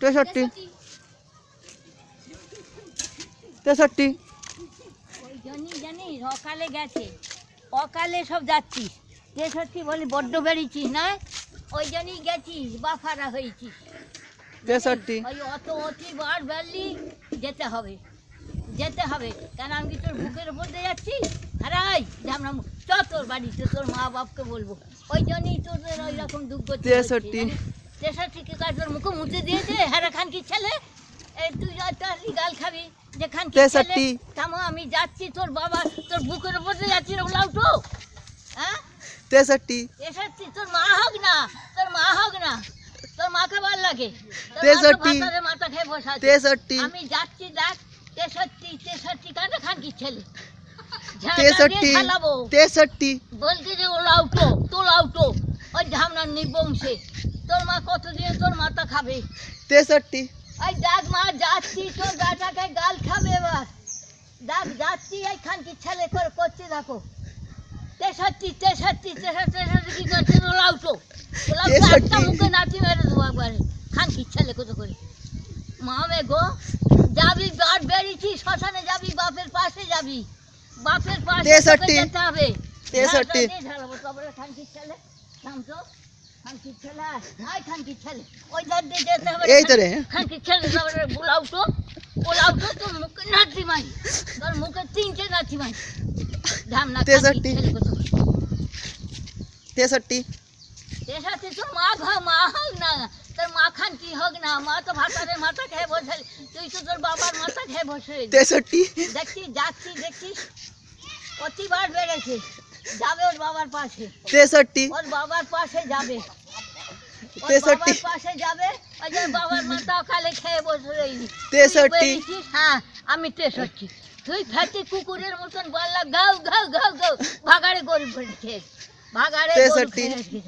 63 63 ওই জন্যই জানিস অকালে গেছে, অকালে সব যাচ্ছিস। 63 বলি বড্ড বেরিয়েছিস না, ওই জন্যই গেছিস বাফারা হয়েছিস। 63 ওই অত অতি বার বেরলি, যেতে হবে যেতে হবে। কেন আমি কি তোর বুকের উপর দিয়ে যাচ্ছি? হারাই আমরা চ তোর বাড়িতে, তোর মা বাপকে বলবো। ওই জন্যই তোদের ওই রকম দুঃখ। 63 63 কি কাজ তোর মুখে মুছে দিয়েছে হ্যাঁ খান কি ছেলে? এই তুই গাল খাবি যে খান কি ছেলে? থামো, আমি যাচ্ছি তোর বাবা, তোর বুকের উপর দিয়ে যাচ্ছি রে উলাউটো। হ্যাঁ 63 63 তোর মা হোক না, তোর মা হোক না, তোর মাকে ভাল লাগে। 63 মাথা খেয়ে বসে আছে। 63 আমি যাচ্ছি দেখ। 63 কানে খান কি ছেলে? 63 বলতে যে ওলাউটো তোলাউটো ওই ঝামনার নিবংশে তোর মা কতদিন তোর মাথা খাবে? 63 ওই দেখ মা যাচ্ছি, তোর বেটাকে গাল খাবে এবার। দেখ যাচ্ছি, এই খানকি ছেলে করে করছে দেখো। 63 কি করছে? ওলাউটো একটা মুখে নাচি মেরে দেবো একবারে। খানকি ছেলে কত করে মামে গো। যাবি বাট বেরিয়েছি, শ্মশানে যাবি, বাপের পাশে যাবি, বাপের পাশে যেতে হবে। 63 ঝাড়াবো তারপরে খানকির ছেলে নাম তো খানকির ছেলে। আয় খানকির ছেলে ওই ধার দিয়ে যেতে হবে। এই তো রে খানকির ছেলে তারপরে বুলাউটো ওলাউটো তোর মুখে নাচি মাই, তোর মুখে 3টে নাচি মাই ধামনা। 63 তোর মা মা হোক না, তোর মা খান কি হোক না, মা তো ভাতারে মাথা খেয়ে বসে, তুই তো তোর বাবার মাথা খেয়ে বসে। 63 দেখছিস যাচ্ছি দেখছিস প্রতিবার বেড়েছে, যাবে ওর বাবার পাশে, 63 ওর বাবার পাশে যাবে, ওর 63 বাবার পাশে যাবে। ওই যে বাবার মাথা কালে খেয়ে বসে রইলি। 63 হ্যাঁ আমি 63। তুই ফেটি কুকুরের মতন বললা গাও গাও গাও গাও, ভাগাড়ে গরিব করে খেয়ে, ভাগাড়ে 63